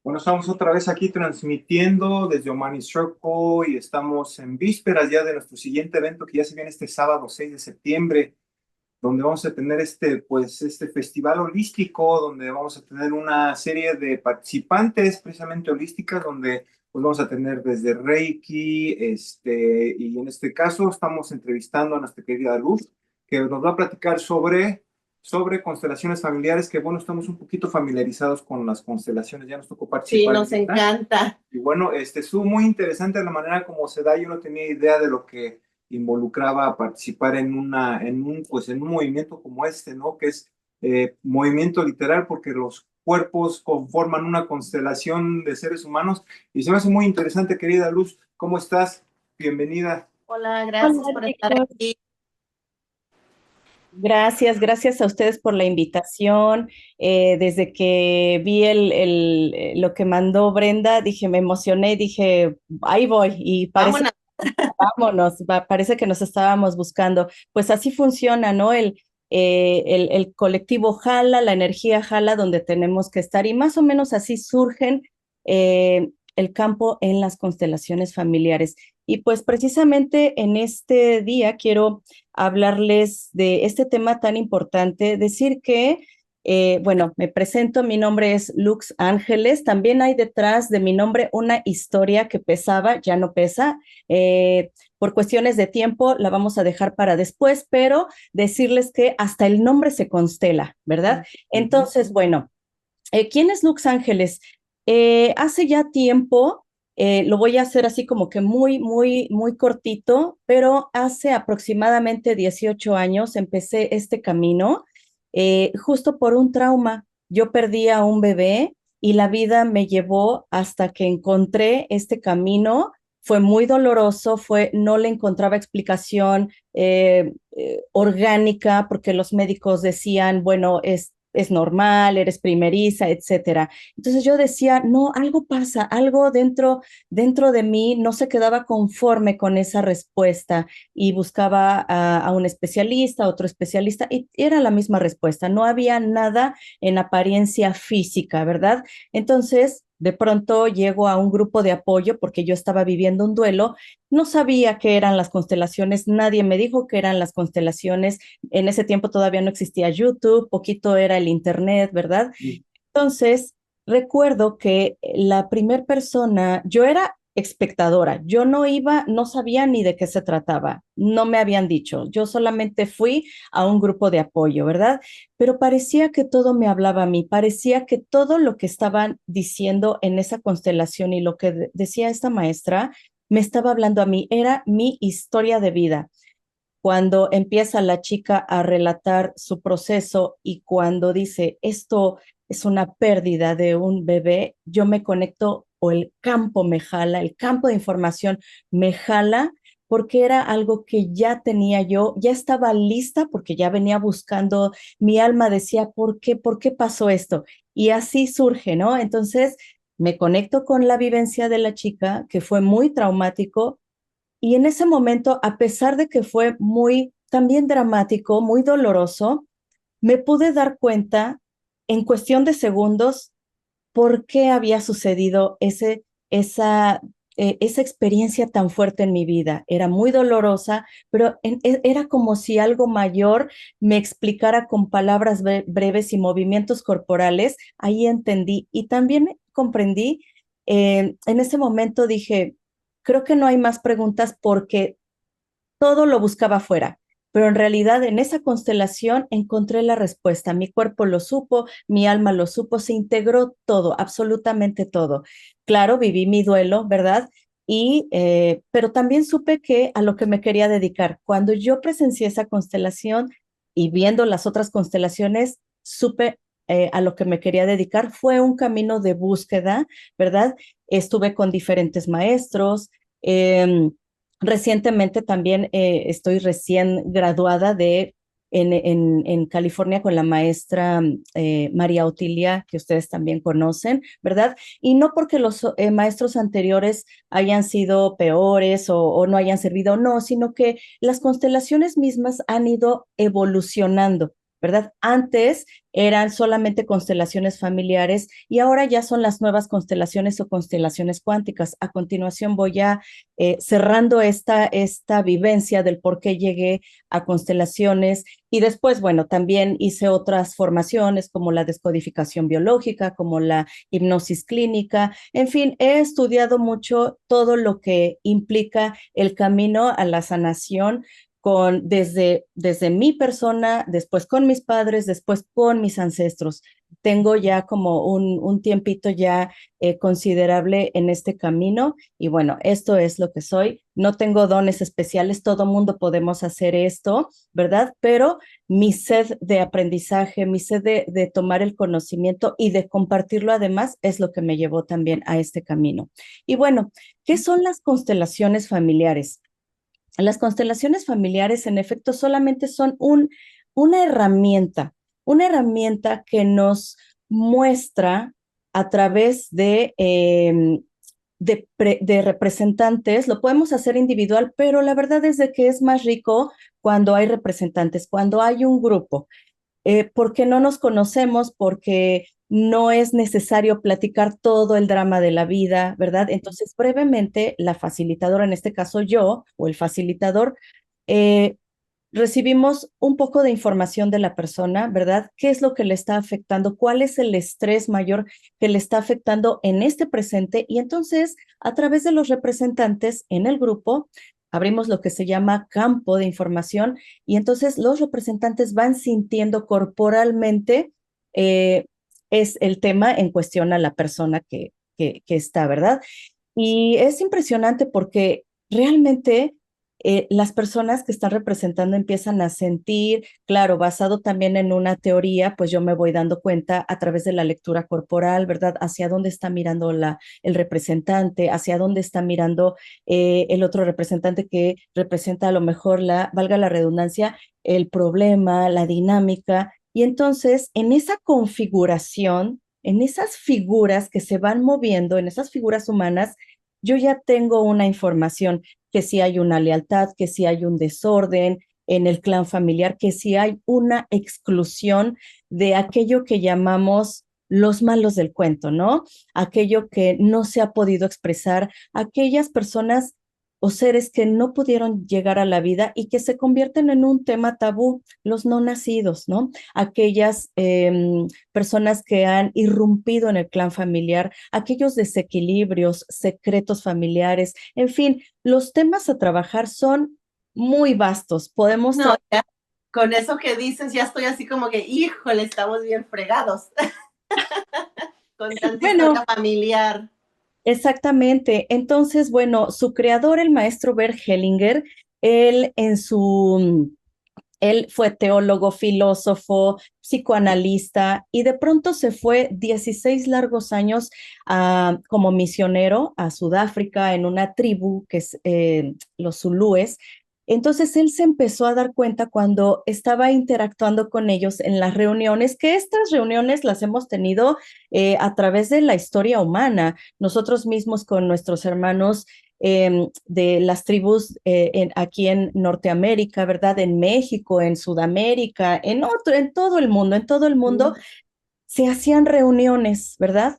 Bueno, estamos otra vez aquí transmitiendo desde Omani Circle y estamos en vísperas ya de nuestro siguiente evento que ya se viene este sábado 6 de septiembre, donde vamos a tener este festival holístico, donde vamos a tener una serie de participantes precisamente holísticas, donde pues vamos a tener desde Reiki, y en este caso estamos entrevistando a nuestra querida Luz, que nos va a platicar sobre constelaciones familiares, que bueno, estamos un poquito familiarizados con las constelaciones, ya nos tocó Sí, participar en nos esta. encanta. Y bueno, estuvo muy interesante la manera como se da. Yo no tenía idea de lo que involucraba participar en un movimiento como este, ¿no? Que es movimiento literal, porque los cuerpos conforman una constelación de seres humanos. Y se me hace muy interesante, querida Luz. ¿Cómo estás? Bienvenida. Hola, Hola, gracias por estar chicos. aquí. Gracias a ustedes por la invitación. Desde que vi lo que mandó Brenda, dije, me emocioné, dije, ahí voy, y Vámonos. vámonos, parece que nos estábamos buscando. Pues así funciona, ¿no? El colectivo jala, la energía jala donde tenemos que estar, y más o menos así surgen el campo en las constelaciones familiares. Y pues precisamente en este día quiero hablarles de este tema tan importante, decir que, bueno, me presento, mi nombre es Lux Ángeles, también hay detrás de mi nombre una historia que pesaba, ya no pesa, por cuestiones de tiempo la vamos a dejar para después, pero decirles que hasta el nombre se constela, ¿verdad? Entonces, bueno, ¿quién es Lux Ángeles? Hace ya tiempo, lo voy a hacer así como que muy cortito, pero hace aproximadamente 18 años empecé este camino, justo por un trauma. Yo perdí a un bebé y la vida me llevó hasta que encontré este camino. Fue muy doloroso, no le encontraba explicación orgánica, porque los médicos decían, bueno, es normal, eres primeriza, etcétera. Entonces yo decía, no, algo pasa, algo dentro de mí no se quedaba conforme con esa respuesta, y buscaba a un especialista, a otro especialista, y era la misma respuesta, no había nada en apariencia física, ¿verdad? Entonces, de pronto llego a un grupo de apoyo porque yo estaba viviendo un duelo, no sabía qué eran las constelaciones, nadie me dijo qué eran las constelaciones. En ese tiempo todavía no existía YouTube, poquito era el Internet, ¿verdad? Entonces, recuerdo que la primer persona, yo era espectadora, yo no iba, no sabía ni de qué se trataba, no me habían dicho, yo solamente fui a un grupo de apoyo, ¿verdad? Pero parecía que todo me hablaba a mí, parecía que todo lo que estaban diciendo en esa constelación y lo que decía esta maestra me estaba hablando a mí, era mi historia de vida. Cuando empieza la chica a relatar su proceso y cuando dice, esto es una pérdida de un bebé, yo me conecto, o el campo me jala, el campo de información me jala, porque era algo que ya tenía yo, ya estaba lista, porque ya venía buscando, mi alma decía, por qué pasó esto? Y así surge, ¿no? Entonces me conecto con la vivencia de la chica, que fue muy traumático, y en ese momento, a pesar de que fue muy también dramático, muy doloroso, me pude dar cuenta en cuestión de segundos por qué había sucedido esa experiencia tan fuerte en mi vida. Era muy dolorosa, pero era como si algo mayor me explicara con palabras breves y movimientos corporales. Ahí entendí y también comprendí. En ese momento dije, creo que no hay más preguntas, porque todo lo buscaba afuera, pero en realidad en esa constelación encontré la respuesta. Mi cuerpo lo supo, mi alma lo supo, se integró todo, absolutamente todo. Claro, viví mi duelo, ¿verdad? Pero también supe que a lo que me quería dedicar. Cuando yo presencié esa constelación y viendo las otras constelaciones, supe a lo que me quería dedicar. Fue un camino de búsqueda, ¿verdad? Estuve con diferentes maestros. Eh, Recientemente también estoy recién graduada en California con la maestra María Otilia, que ustedes también conocen, ¿verdad? Y no porque los maestros anteriores hayan sido peores o no hayan servido, no, sino que las constelaciones mismas han ido evolucionando. ¿verdad? Antes eran solamente constelaciones familiares y ahora ya son las nuevas constelaciones o constelaciones cuánticas. A continuación voy a cerrando esta vivencia del por qué llegué a constelaciones y después, bueno, también hice otras formaciones como la descodificación biológica, como la hipnosis clínica. En fin, he estudiado mucho todo lo que implica el camino a la sanación desde mi persona, después con mis padres, después con mis ancestros. Tengo ya como un tiempito ya considerable en este camino y bueno, esto es lo que soy. No tengo dones especiales, todo mundo podemos hacer esto, ¿verdad? Pero mi sed de aprendizaje, mi sed de tomar el conocimiento y de compartirlo además es lo que me llevó también a este camino. Y bueno, ¿qué son las constelaciones familiares? Las constelaciones familiares, en efecto, solamente son una una herramienta que nos muestra a través de representantes. Lo podemos hacer individual, pero la verdad es de que es más rico cuando hay representantes, cuando hay un grupo porque no nos conocemos, porque no es necesario platicar todo el drama de la vida, ¿verdad? Entonces, brevemente, la facilitadora, en este caso yo, o el facilitador, eh, recibimos un poco de información de la persona, ¿verdad? ¿Qué es lo que le está afectando? ¿Cuál es el estrés mayor que le está afectando en este presente? Y entonces, a través de los representantes en el grupo, abrimos lo que se llama campo de información y entonces los representantes van sintiendo corporalmente eh, es el tema en cuestión a la persona que está, ¿verdad? Y es impresionante porque realmente las personas que están representando empiezan a sentir, claro, basado también en una teoría, pues yo me voy dando cuenta a través de la lectura corporal, ¿verdad? Hacia dónde está mirando el representante, hacia dónde está mirando el otro representante que representa a lo mejor valga la redundancia, el problema, la dinámica. Y entonces, en esa configuración, en esas figuras que se van moviendo, en esas figuras humanas, yo ya tengo una información que si hay una lealtad, que si hay un desorden en el clan familiar, que si hay una exclusión de aquello que llamamos los malos del cuento, ¿no? Aquello que no se ha podido expresar, aquellas personas o seres que no pudieron llegar a la vida y que se convierten en un tema tabú, los no nacidos, ¿no? Aquellas personas que han irrumpido en el clan familiar, aquellos desequilibrios, secretos familiares, en fin, los temas a trabajar son muy vastos. Podemos no, ya, con eso que dices, ya estoy así como que, híjole, estamos bien fregados. Con tanta historia familiar. Exactamente. Entonces, bueno, su creador, el maestro Bert Hellinger, él en su él fue teólogo, filósofo, psicoanalista y de pronto se fue 16 largos años como misionero a Sudáfrica en una tribu que es los zulúes. Entonces él se empezó a dar cuenta cuando estaba interactuando con ellos en las reuniones, que estas reuniones las hemos tenido a través de la historia humana, nosotros mismos con nuestros hermanos de las tribus aquí en Norteamérica, ¿verdad? En México, en Sudamérica, en todo el mundo se hacían reuniones, ¿verdad?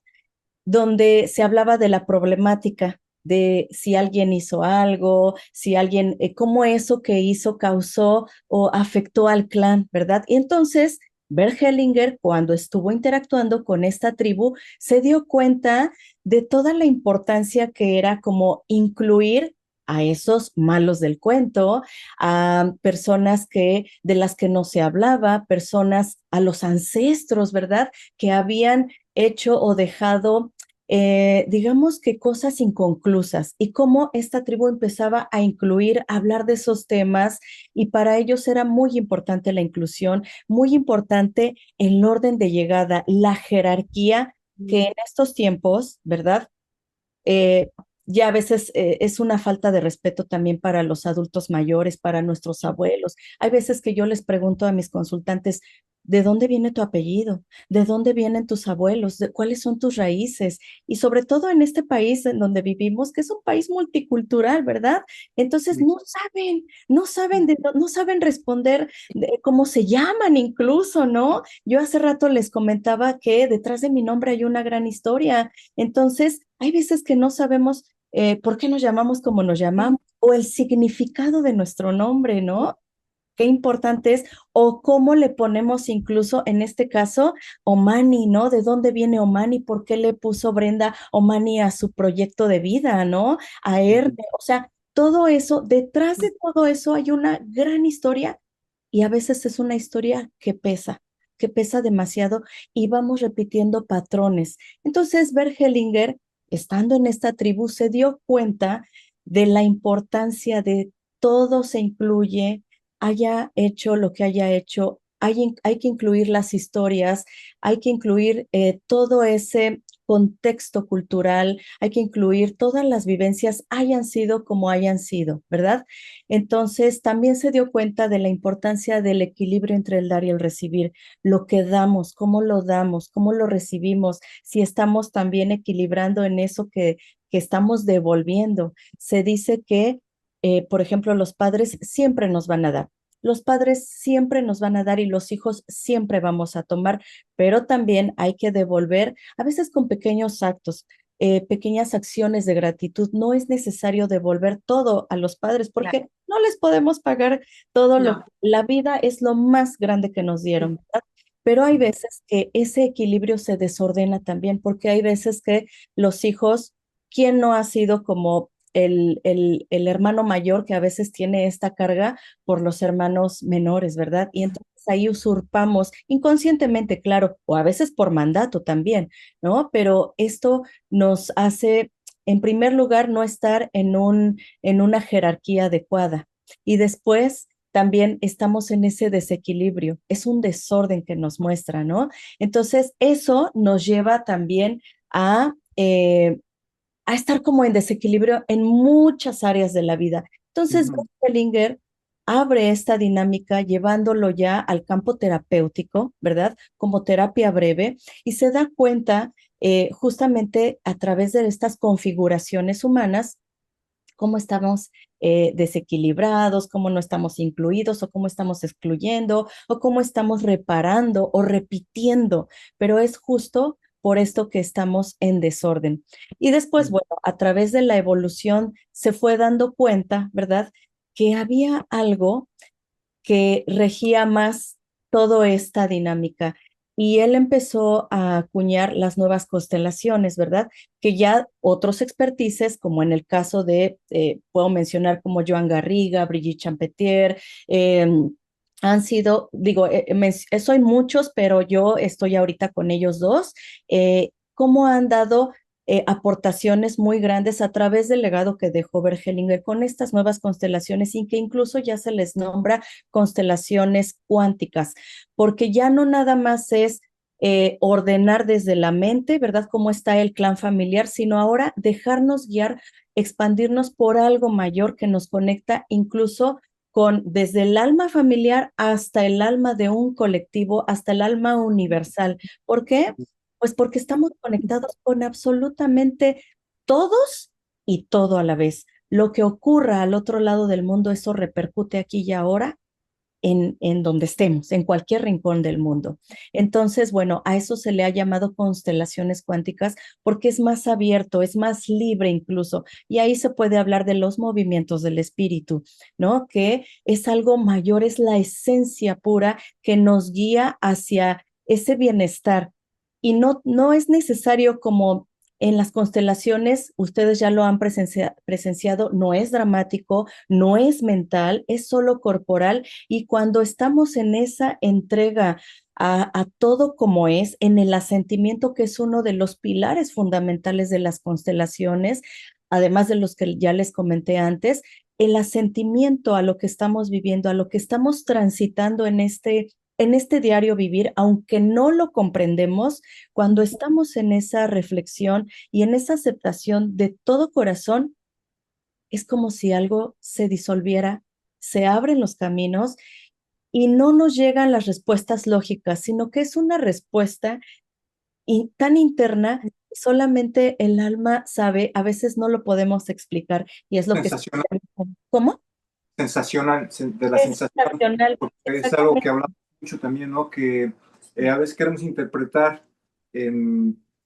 Donde se hablaba de la problemática de si alguien hizo algo, si alguien, cómo eso que hizo causó o afectó al clan, ¿verdad? Y entonces, Bert Hellinger, cuando estuvo interactuando con esta tribu, se dio cuenta de toda la importancia que era como incluir a esos malos del cuento, a personas de las que no se hablaba, personas, a los ancestros, ¿verdad? Que habían hecho o dejado digamos que cosas inconclusas y cómo esta tribu empezaba a incluir, a hablar de esos temas y para ellos era muy importante la inclusión, muy importante el orden de llegada, la jerarquía que en estos tiempos, ¿verdad? Eh, ya a veces es una falta de respeto también para los adultos mayores, para nuestros abuelos. Hay veces que yo les pregunto a mis consultantes, de dónde viene tu apellido, de dónde vienen tus abuelos, de cuáles son tus raíces. Y sobre todo en este país en donde vivimos, que es un país multicultural, ¿verdad? Entonces no saben responder cómo se llaman incluso, ¿no? Yo hace rato les comentaba que detrás de mi nombre hay una gran historia. Entonces, hay veces que no sabemos por qué nos llamamos como nos llamamos o el significado de nuestro nombre, ¿no? Qué importante es, o cómo le ponemos incluso en este caso Omani, ¿no? ¿De dónde viene Omani? ¿Por qué le puso Brenda Omani a su proyecto de vida, ¿no? A Erne, o sea, todo eso, detrás de todo eso hay una gran historia y a veces es una historia que pesa demasiado y vamos repitiendo patrones. Entonces, Bert Hellinger, estando en esta tribu, se dio cuenta de la importancia de todo se incluye, haya hecho lo que haya hecho, hay que incluir las historias, hay que incluir todo ese contexto cultural, hay que incluir todas las vivencias, hayan sido como hayan sido, ¿verdad? Entonces, también se dio cuenta de la importancia del equilibrio entre el dar y el recibir, lo que damos, cómo lo recibimos, si estamos también equilibrando en eso que estamos devolviendo. Se dice que por ejemplo, los padres siempre nos van a dar. Los padres siempre nos van a dar y los hijos siempre vamos a tomar, pero también hay que devolver, a veces con pequeños actos, pequeñas acciones de gratitud. No es necesario devolver todo a los padres porque no les podemos pagar todo lo. La vida es lo más grande que nos dieron, ¿verdad? Pero hay veces que ese equilibrio se desordena también, porque hay veces que los hijos, ¿quién no ha sido como el hermano mayor que a veces tiene esta carga por los hermanos menores, ¿verdad? Y entonces ahí usurpamos inconscientemente, claro, o a veces por mandato también, ¿no? Pero esto nos hace, en primer lugar, no estar en una jerarquía adecuada. Y después también estamos en ese desequilibrio, es un desorden que nos muestra, ¿no? Entonces, eso nos lleva también a estar como en desequilibrio en muchas áreas de la vida. Entonces, Hellinger abre esta dinámica llevándolo ya al campo terapéutico, ¿verdad? Como terapia breve, y se da cuenta justamente a través de estas configuraciones humanas cómo estamos desequilibrados, cómo no estamos incluidos o cómo estamos excluyendo o cómo estamos reparando o repitiendo, pero es justo por esto que estamos en desorden. Y después, bueno, a través de la evolución se fue dando cuenta, ¿verdad? Que había algo que regía más toda esta dinámica. Y él empezó a acuñar las nuevas constelaciones, ¿verdad? Que ya otros expertices, como en el caso de, puedo mencionar como Joan Garriga, Brigitte Champetier, han sido, digo, soy muchos, pero yo estoy ahorita con ellos dos, cómo han dado aportaciones muy grandes a través del legado que dejó Bert Hellinger con estas nuevas constelaciones y que incluso ya se les nombra constelaciones cuánticas, porque ya no nada más es ordenar desde la mente, ¿verdad? Cómo está el clan familiar, sino ahora dejarnos guiar, expandirnos por algo mayor que nos conecta incluso con desde el alma familiar hasta el alma de un colectivo, hasta el alma universal. ¿Por qué? Pues porque estamos conectados con absolutamente todos y todo a la vez. Lo que ocurra al otro lado del mundo, eso repercute aquí y ahora en donde estemos, en cualquier rincón del mundo. Entonces, bueno, a eso se le ha llamado constelaciones cuánticas porque es más abierto, es más libre incluso, y ahí se puede hablar de los movimientos del espíritu, ¿no? Que es algo mayor, es la esencia pura que nos guía hacia ese bienestar. Y no es necesario como en las constelaciones, ustedes ya lo han presenciado, no es dramático, no es mental, es solo corporal y cuando estamos en esa entrega a todo como es, en el asentimiento que es uno de los pilares fundamentales de las constelaciones, además de los que ya les comenté antes, el asentimiento a lo que estamos viviendo, a lo que estamos transitando en este diario vivir, aunque no lo comprendemos, cuando estamos en esa reflexión y en esa aceptación de todo corazón, es como si algo se disolviera, se abren los caminos y no nos llegan las respuestas lógicas, sino que es una respuesta tan interna, solamente el alma sabe, a veces no lo podemos explicar y es lo que... Sensacional, ¿Cómo? sensacional, de la Es sensación, sensacional, porque es algo que exactamente. hablamos mucho también, ¿no? Que a veces queremos interpretar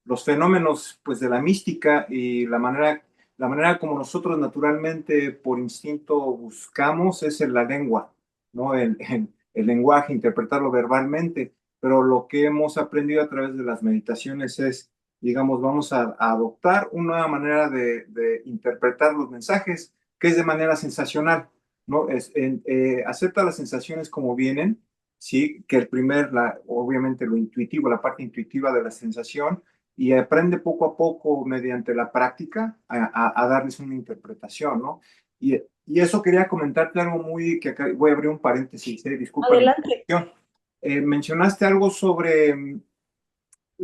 los fenómenos, pues, de la mística y la manera como nosotros naturalmente, por instinto, buscamos es en la lengua, ¿no? El lenguaje, interpretarlo verbalmente, pero lo que hemos aprendido a través de las meditaciones es, digamos, vamos a adoptar una nueva manera de interpretar los mensajes, que es de manera sensacional, ¿no? Acepta las sensaciones como vienen, ¿sí? Que obviamente lo intuitivo, la parte intuitiva de la sensación, y aprende poco a poco mediante la práctica a darles una interpretación, ¿no? Y eso quería comentarte algo que acá voy a abrir un paréntesis, disculpa la Adelante. interrupción. Mencionaste algo sobre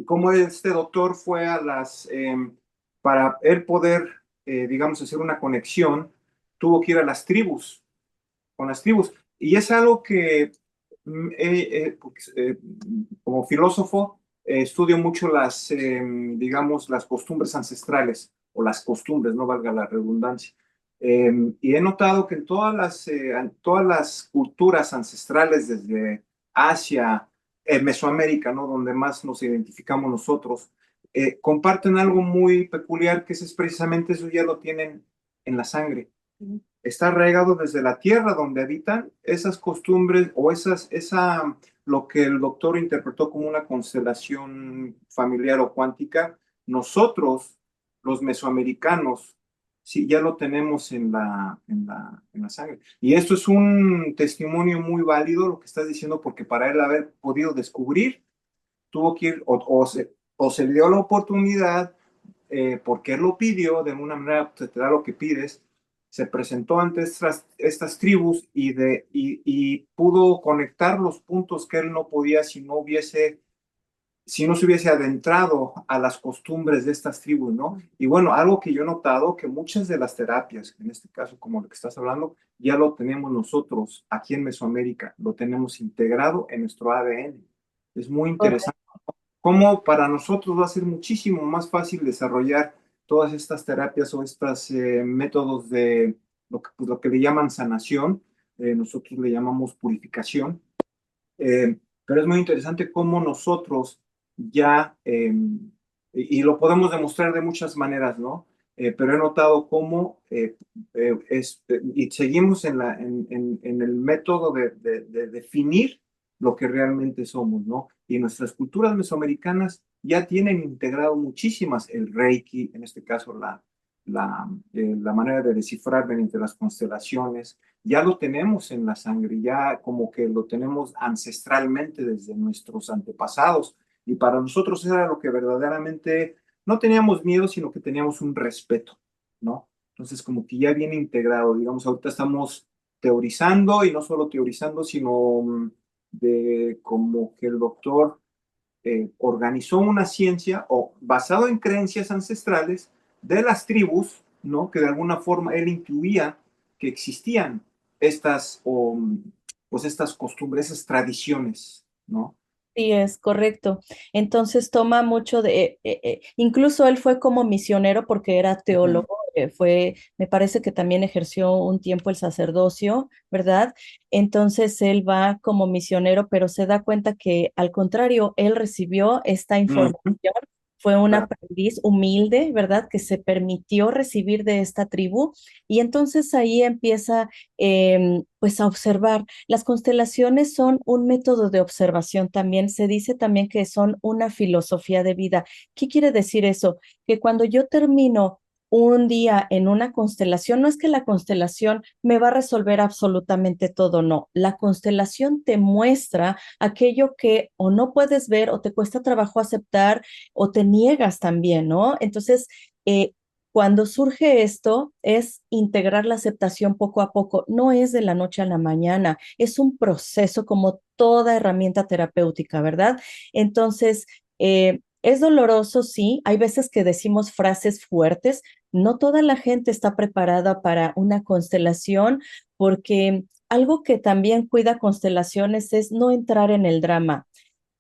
cómo este doctor fue para él poder, digamos, hacer una conexión, tuvo que ir a las tribus, con las tribus. Y es algo que, pues, como filósofo, estudio mucho digamos, las costumbres ancestrales, o las costumbres, no valga la redundancia. Y he notado que en todas las culturas ancestrales, desde Asia, Mesoamérica, ¿no? Donde más nos identificamos nosotros, comparten algo muy peculiar, que es precisamente eso, ya lo tienen en la sangre. Está arraigado desde la tierra donde habitan esas costumbres o lo que el doctor interpretó como una constelación familiar o cuántica. Nosotros, los mesoamericanos, sí, ya lo tenemos en la sangre. Y esto es un testimonio muy válido, lo que estás diciendo, porque para él haber podido descubrir, tuvo que ir, o se le dio la oportunidad, porque él lo pidió, de alguna manera se te da lo que pides, se presentó ante estas tribus y pudo conectar los puntos que él no podía si no se hubiese adentrado a las costumbres de estas tribus, ¿no? Y bueno, algo que yo he notado, que muchas de las terapias, en este caso como lo que estás hablando, ya lo tenemos nosotros aquí en Mesoamérica, lo tenemos integrado en nuestro ADN. Es muy interesante cómo para nosotros va a ser muchísimo más fácil desarrollar todas estas terapias o estos métodos de pues, lo que le llaman sanación, nosotros le llamamos purificación, pero es muy interesante cómo nosotros ya, y lo podemos demostrar de muchas maneras, ¿no? Pero he notado cómo y seguimos en el método de definir lo que realmente somos, ¿no? Y nuestras culturas mesoamericanas ya tienen integrado muchísimas el Reiki, en este caso la manera de descifrar mediante las constelaciones, ya lo tenemos en la sangre, ya como que lo tenemos ancestralmente desde nuestros antepasados. Y para nosotros era lo que verdaderamente no teníamos miedo, sino que teníamos un respeto, ¿no? Entonces, como que ya viene integrado, digamos, ahorita estamos teorizando y no solo teorizando, sino de como que el doctor organizó una ciencia o basado en creencias ancestrales de las tribus, ¿no? Que de alguna forma él intuía que existían pues estas costumbres, esas tradiciones, ¿no? Sí, es correcto. Entonces toma mucho incluso él fue como misionero porque era Ujú. teólogo, me parece que también ejerció un tiempo el sacerdocio, ¿verdad? Entonces él va como misionero, pero se da cuenta que al contrario, él recibió esta información, Ujú. fue un Claro. aprendiz humilde, ¿verdad? Que se permitió recibir de esta tribu y entonces ahí empieza pues a observar. Las constelaciones son un método de observación también. Se dice también que son una filosofía de vida. ¿Qué quiere decir eso? Que cuando yo termino un día en una constelación, no es que la constelación me va a resolver absolutamente todo, no. La constelación te muestra aquello que o no puedes ver o te cuesta trabajo aceptar o te niegas también, ¿no? Entonces, cuando surge esto, es integrar la aceptación poco a poco. No es de la noche a la mañana, es un proceso como toda herramienta terapéutica, ¿verdad? Entonces, es doloroso, sí. Hay veces que decimos frases fuertes. No toda la gente está preparada para una constelación porque algo que también cuida constelaciones es no entrar en el drama.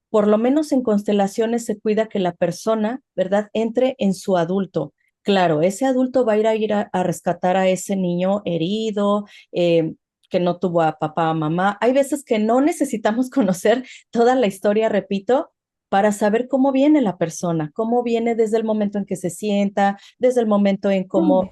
Por lo menos en constelaciones se cuida que la persona, ¿verdad?, entre en su adulto. Claro, ese adulto va a ir a rescatar a ese niño herido, que no tuvo a papá o mamá. Hay veces que no necesitamos conocer toda la historia, repito, para saber cómo viene la persona, cómo viene desde el momento en que se sienta, desde el momento en cómo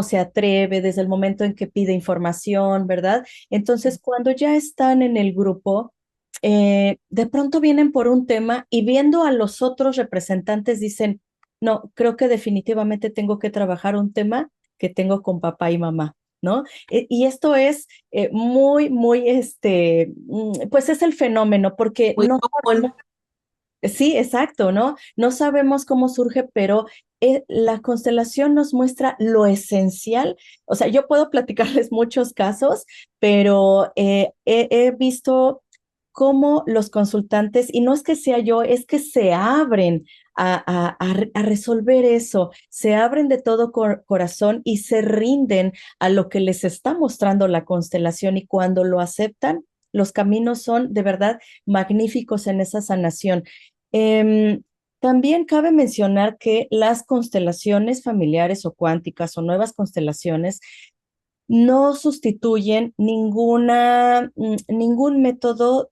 se atreve, desde el momento en que pide información, ¿verdad? Entonces, cuando ya están en el grupo, de pronto vienen por un tema y viendo a los otros representantes dicen, no, creo que definitivamente tengo que trabajar un tema que tengo con papá y mamá, ¿no? Y esto es pues es el fenómeno, porque Muy no común. sabemos. Sí, exacto, ¿no? No sabemos cómo surge, pero la constelación nos muestra lo esencial. O sea, yo puedo platicarles muchos casos, pero he visto cómo los consultantes, y no es que sea yo, es que se abren a resolver eso, se abren de todo corazón y se rinden a lo que les está mostrando la constelación, y cuando lo aceptan, los caminos son de verdad magníficos en esa sanación. Em, También cabe mencionar que las constelaciones familiares o cuánticas o nuevas constelaciones no sustituyen ningún método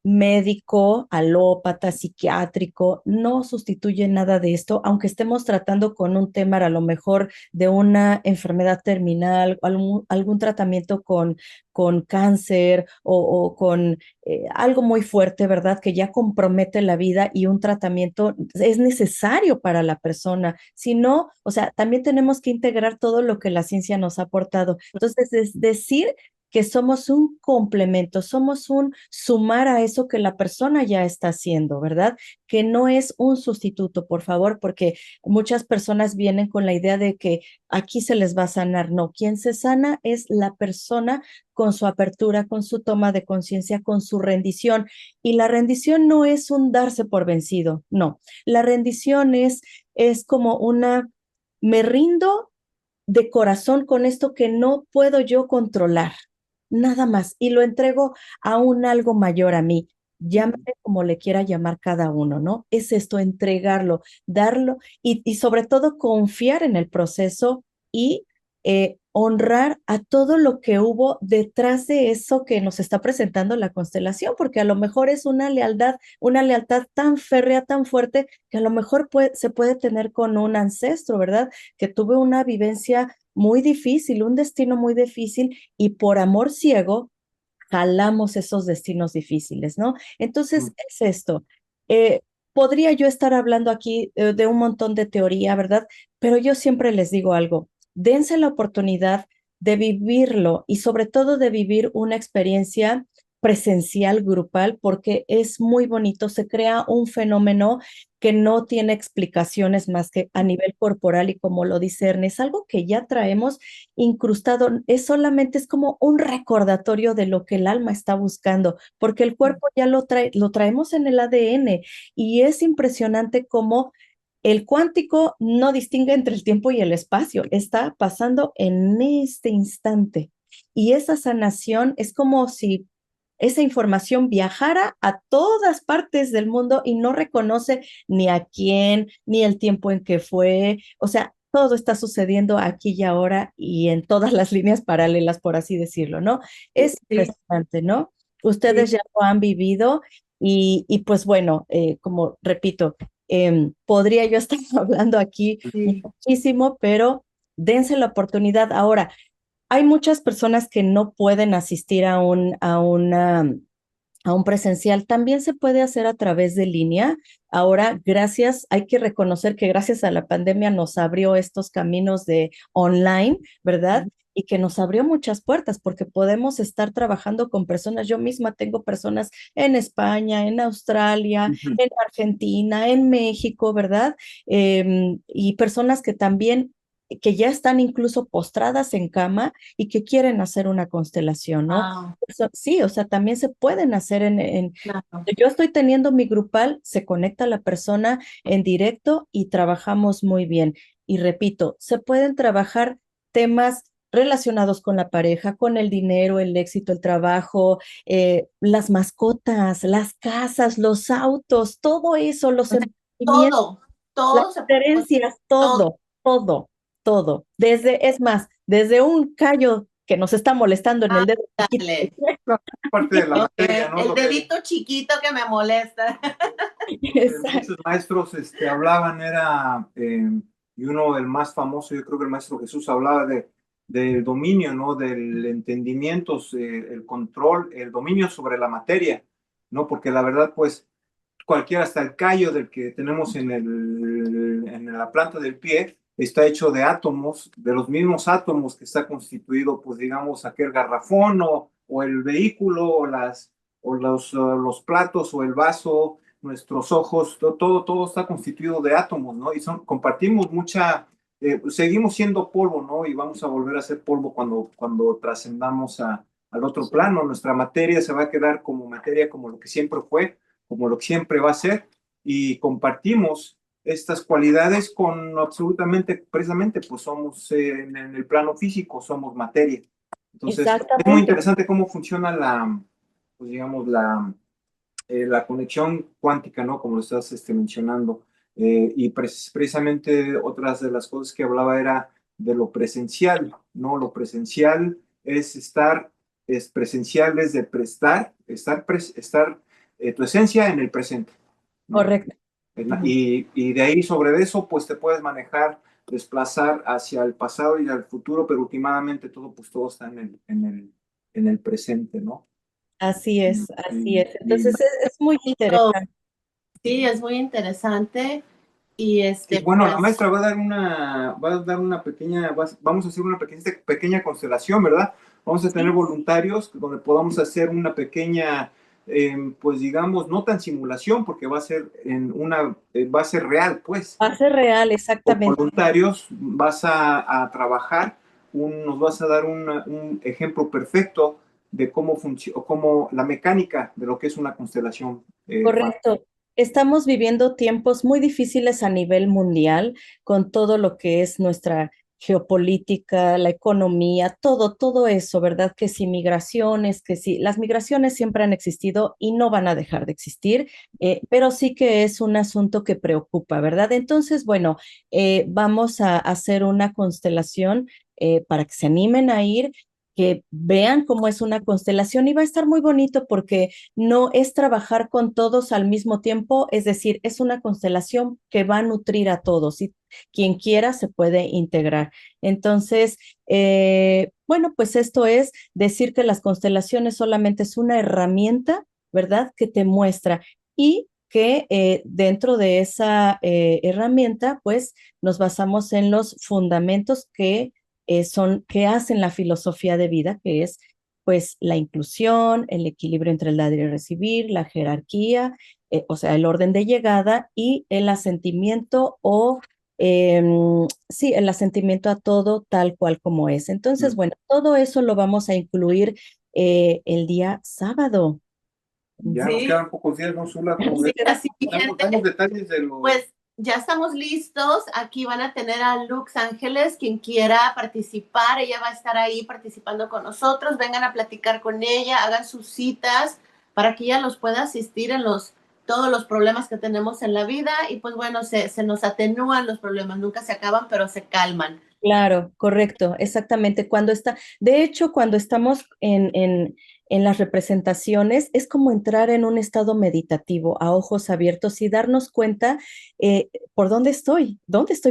médico, alópata, psiquiátrico, no sustituyen nada de esto, aunque estemos tratando con un tema a lo mejor de una enfermedad terminal, algún tratamiento con cáncer o con algo muy fuerte, ¿verdad? Que ya compromete la vida y un tratamiento es necesario para la persona. Si no, o sea, también tenemos que integrar todo lo que la ciencia nos ha aportado. Entonces, es decir que somos un complemento, somos un sumar a eso que la persona ya está haciendo, ¿verdad? Que no es un sustituto, por favor, porque muchas personas vienen con la idea de que aquí se les va a sanar. No, quien se sana es la persona con su apertura, con su toma de conciencia, con su rendición. Y la rendición no es un darse por vencido, no. La rendición es como me rindo de corazón con esto que no puedo yo controlar, nada más, y lo entrego a un algo mayor a mí. Llámate como le quiera llamar cada uno, ¿no? Es esto, entregarlo, darlo y sobre todo confiar en el proceso y honrar a todo lo que hubo detrás de eso que nos está presentando la constelación, porque a lo mejor es una lealtad tan férrea, tan fuerte, que a lo mejor se puede tener con un ancestro, ¿verdad? Que tuve una vivencia muy difícil, un destino muy difícil, y por amor ciego jalamos esos destinos difíciles, ¿no? Entonces, es esto. Eh, Podría yo estar hablando aquí de un montón de teoría, ¿verdad? Pero yo siempre les digo algo, dense la oportunidad de vivirlo y sobre todo de vivir una experiencia presencial, grupal, porque es muy bonito, se crea un fenómeno que no tiene explicaciones más que a nivel corporal y como lo dice Ernest, algo que ya traemos incrustado, es como un recordatorio de lo que el alma está buscando, porque el cuerpo ya lo traemos en el ADN y es impresionante cómo el cuántico no distingue entre el tiempo y el espacio, está pasando en este instante. Y esa sanación es como si esa información viajara a todas partes del mundo y no reconoce ni a quién, ni el tiempo en que fue. O sea, todo está sucediendo aquí y ahora y en todas las líneas paralelas, por así decirlo, ¿no? Es Sí, impresionante, ¿no? Ustedes sí, ya lo han vivido y pues bueno, como repito, podría yo estar hablando aquí sí. muchísimo, pero dense la oportunidad. Ahora, hay muchas personas que no pueden asistir a un presencial. También se puede hacer a través de línea. Ahora, hay que reconocer que gracias a la pandemia nos abrió estos caminos de online, ¿verdad? Y que nos abrió muchas puertas porque podemos estar trabajando con personas. Yo misma tengo personas en España, en Australia, Ujú. en Argentina, en México, ¿verdad? Y personas que ya están incluso postradas en cama y que quieren hacer una constelación, ¿no? Wow, Sí, o sea, también se pueden hacer claro. yo estoy teniendo mi grupal, se conecta la persona en directo y trabajamos muy bien. Y repito, se pueden trabajar temas relacionados con la pareja, con el dinero, el éxito, el trabajo, las mascotas, las casas, los autos, todo eso, los O sea, emprendimientos, todo, las todo se puede poner, herencias, todo. todo. Es más, desde un callo que nos está molestando en el dedo chiquito del Dale. pie. Parte de la materia, ¿no? El Lo que dedito chiquito que me molesta. Exacto. muchos maestros hablaban era, y uno, el más famoso, yo creo que el maestro Jesús hablaba del dominio, ¿no? Del entendimiento, el control, el dominio sobre la materia, ¿no? Porque la verdad, pues, cualquiera, hasta el callo del que tenemos en la planta del pie, está hecho de átomos, de los mismos átomos que está constituido, pues digamos, aquel garrafón o el vehículo o los platos o el vaso, nuestros ojos, todo está constituido de átomos, ¿no? Y compartimos mucha, seguimos siendo polvo, ¿no? Y vamos a volver a ser polvo cuando trascendamos al otro plano. Nuestra materia se va a quedar como materia, como lo que siempre fue, como lo que siempre va a ser, y compartimos estas cualidades con absolutamente, precisamente, pues somos en el plano físico, somos materia. Entonces, es muy Exactamente. interesante cómo funciona pues digamos, la conexión cuántica, ¿no? Como lo estás mencionando. Y precisamente otras de las cosas que hablaba era de lo presencial, ¿no? Lo presencial es es presencial es de estar tu esencia en el presente, ¿no? Correcto. Y de ahí sobre eso, pues te puedes manejar, desplazar hacia el pasado y al futuro, pero últimamente pues todo está en el presente, ¿no? Así es, así Y, es. y Entonces es muy interesante. Sí, es muy interesante. Y Y bueno, la pues, maestra va a dar una pequeña, vamos a hacer una pequeña constelación, ¿verdad? Vamos a tener sí, voluntarios donde podamos hacer una pequeña, pues digamos, no tan simulación, porque va a ser real, pues. Va a ser real, Con exactamente. voluntarios vas a trabajar, nos vas a dar un ejemplo perfecto de cómo funciona, cómo la mecánica de lo que es una constelación familiar. Correcto. Estamos viviendo tiempos muy difíciles a nivel mundial con todo lo que es nuestra geopolítica, la economía, todo eso, ¿verdad? Que si migraciones, que si las migraciones siempre han existido y no van a dejar de existir, pero sí que es un asunto que preocupa, ¿verdad? Entonces, bueno, vamos a hacer una constelación para que se animen a ir, que vean cómo es una constelación y va a estar muy bonito porque no es trabajar con todos al mismo tiempo, es decir, es una constelación que va a nutrir a todos y quien quiera se puede integrar. Entonces, bueno, pues esto es decir que las constelaciones solamente es una herramienta, ¿verdad? Que te muestra y que dentro de esa herramienta, pues nos basamos en los fundamentos que hacen la filosofía de vida, que es pues la inclusión, el equilibrio entre el dar y el recibir, la jerarquía, o sea, el orden de llegada y el asentimiento sí, el asentimiento a todo tal cual como es. Entonces, bueno, todo eso lo vamos a incluir el día sábado. Ya nos sí, quedan pocos días, ¿no, Zula? Como sí, ves, así, gente. damos detalles de los... Pues ya estamos listos. Aquí van a tener a Lux Ángeles, quien quiera participar. Ella va a estar ahí participando con nosotros. Vengan a platicar con ella, hagan sus citas para que ella los pueda asistir en todos los problemas que tenemos en la vida. Y pues bueno, se nos atenúan los problemas. Nunca se acaban, pero se calman. Claro, correcto, exactamente. De hecho, cuando estamos en las representaciones, es como entrar en un estado meditativo a ojos abiertos y darnos cuenta por dónde estoy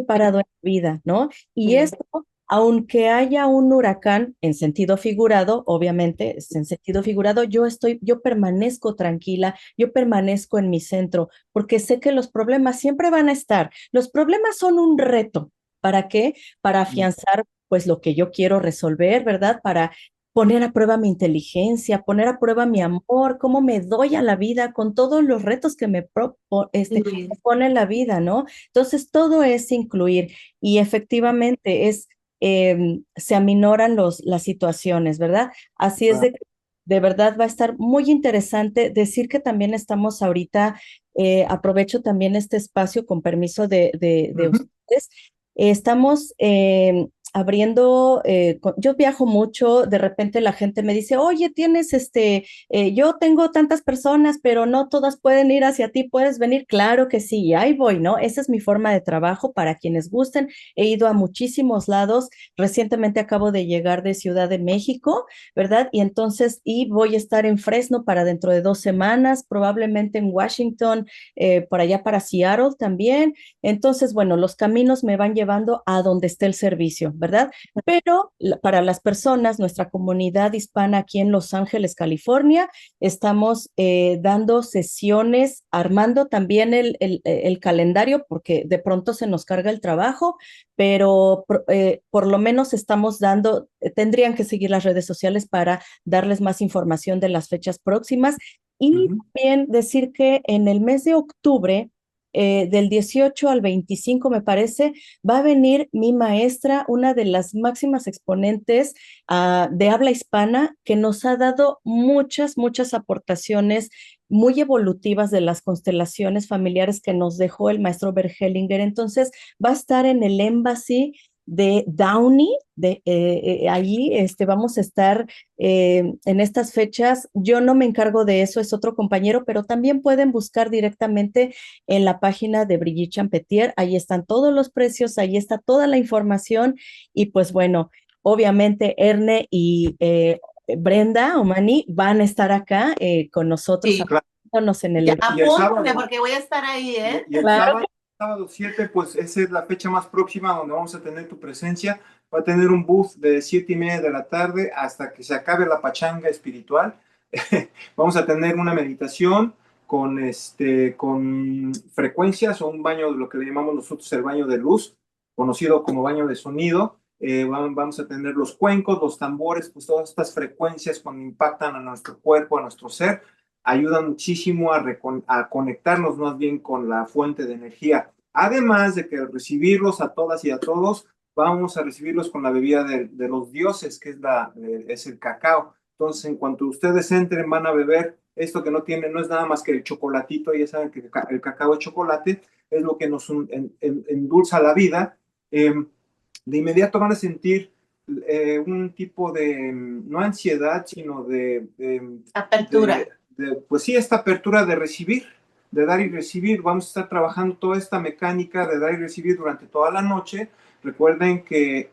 parado en la vida, ¿no? Y Sí. esto, aunque haya un huracán en sentido figurado, obviamente es en sentido figurado, yo permanezco tranquila, yo permanezco en mi centro, porque sé que los problemas siempre van a estar. Los problemas son un reto. ¿Para qué? Para afianzar pues lo que yo quiero resolver, ¿verdad? Para poner a prueba mi inteligencia, poner a prueba mi amor, cómo me doy a la vida con todos los retos que Sí. me pone la vida, ¿no? Entonces, todo es incluir y efectivamente se aminoran las situaciones, ¿verdad? Así es de verdad va a estar muy interesante decir que también estamos ahorita, aprovecho también este espacio con permiso de Ujú. ustedes. Estamos abriendo, yo viajo mucho, de repente la gente me dice, oye, yo tengo tantas personas, pero no todas pueden ir hacia ti, ¿puedes venir? Claro que sí, y ahí voy, ¿no? Esa es mi forma de trabajo para quienes gusten. He ido a muchísimos lados. Recientemente acabo de llegar de Ciudad de México, ¿verdad? Y voy a estar en Fresno para dentro de 2 semanas, probablemente en Washington, por allá para Seattle también. Entonces, bueno, los caminos me van llevando a donde esté el servicio, ¿verdad? Pero para las personas, nuestra comunidad hispana aquí en Los Ángeles, California, estamos dando sesiones, armando también el calendario, porque de pronto se nos carga el trabajo, pero por lo menos estamos dando, tendrían que seguir las redes sociales para darles más información de las fechas próximas. Y también decir que en el mes de octubre, del 18 al 25, me parece, va a venir mi maestra, una de las máximas exponentes de habla hispana, que nos ha dado muchas, muchas aportaciones muy evolutivas de las constelaciones familiares que nos dejó el maestro Bert Hellinger. Entonces, va a estar en el Embassy de Downey, allí vamos a estar en estas fechas. Yo no me encargo de eso, es otro compañero, pero también pueden buscar directamente en la página de Brigitte Champetier. Ahí están todos los precios, ahí está toda la información. Y pues bueno, obviamente Erne y Brenda o Manny van a estar acá con nosotros, Sí. acompañándonos en el Ya, evento. Y el apúntame sábado, porque voy a estar ahí, ¿eh? y el Claro. sábado 7, pues esa es la fecha más próxima donde vamos a tener tu presencia. Va a tener un booth de 7:30 de la tarde hasta que se acabe la pachanga espiritual. Vamos a tener una meditación con frecuencias o un baño, lo que le llamamos nosotros el baño de luz, conocido como baño de sonido. Vamos a tener los cuencos, los tambores, pues todas estas frecuencias cuando impactan a nuestro cuerpo, a nuestro ser, ayudan muchísimo a conectarnos más bien con la fuente de energía. Además de que al recibirlos a todas y a todos, vamos a recibirlos con la bebida de los dioses, que es el cacao. Entonces, en cuanto ustedes entren, van a beber esto que no es nada más que el chocolatito. Ya saben que el cacao es chocolate, es lo que nos endulza la vida. De inmediato van a sentir un tipo de, no ansiedad, sino Apertura. pues sí, esta apertura de recibir, de dar y recibir. Vamos a estar trabajando toda esta mecánica de dar y recibir durante toda la noche. Recuerden que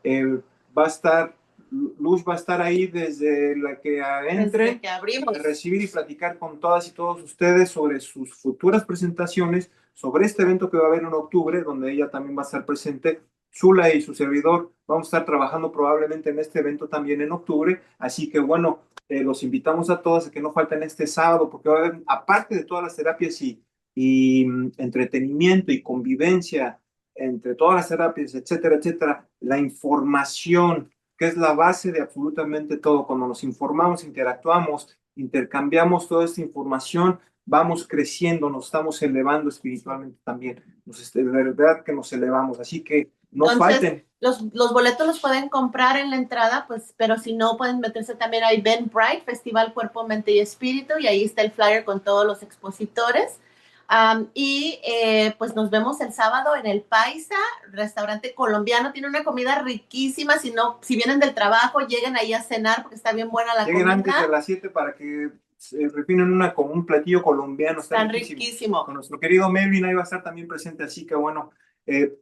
Luz va a estar ahí desde la que entre, Desde que abrimos. a recibir y platicar con todas y todos ustedes sobre sus futuras presentaciones, sobre este evento que va a haber en octubre, donde ella también va a estar presente. Zula y su servidor vamos a estar trabajando probablemente en este evento también en octubre, así que bueno, los invitamos a todos a que no falten este sábado, porque va a haber, aparte de todas las terapias y entretenimiento y convivencia entre todas las terapias, etcétera, etcétera, la información, que es la base de absolutamente todo. Cuando nos informamos, interactuamos, intercambiamos toda esta información, vamos creciendo, nos estamos elevando espiritualmente también. De verdad que nos elevamos, así que no falten. Los boletos los pueden comprar en la entrada, pues, pero si no, pueden meterse también a Eventbrite, Festival Cuerpo, Mente y Espíritu, y ahí está el flyer con todos los expositores. Pues nos vemos el sábado en El Paisa, restaurante colombiano. Tiene una comida riquísima. Si vienen del trabajo, lleguen ahí a cenar porque está bien buena la comida. Lleguen antes de las 7 para que se refinen con un platillo colombiano. Está riquísimo. Con nuestro querido Melvin ahí va a estar también presente, así que bueno,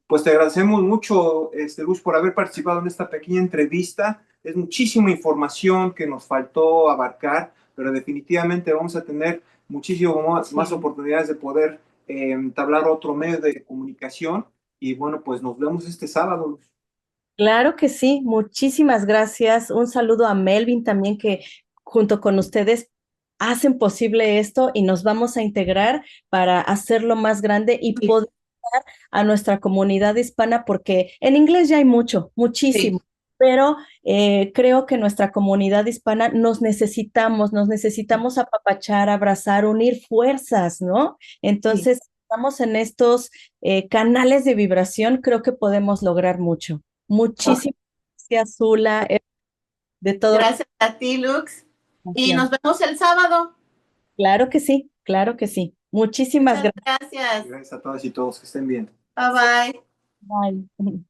pues te agradecemos mucho, Luz, por haber participado en esta pequeña entrevista. Es muchísima información que nos faltó abarcar, pero definitivamente vamos a tener muchísimo más oportunidades de poder entablar otro medio de comunicación. Y bueno, pues nos vemos este sábado. Claro que sí, muchísimas gracias. Un saludo a Melvin también, que junto con ustedes hacen posible esto y nos vamos a integrar para hacerlo más grande y poder ayudar a nuestra comunidad hispana, porque en inglés ya hay muchísimo. Sí. Pero creo que nuestra comunidad hispana nos necesitamos apapachar, abrazar, unir fuerzas, ¿no? Entonces, estamos en estos canales de vibración, creo que podemos lograr mucho. Muchísimas gracias, Zula, de todo. Gracias a ti, Lux. Y nos vemos el sábado. Claro que sí, claro que sí. Muchísimas gracias. Gracias a todas y todos, que estén bien. Bye bye. Bye.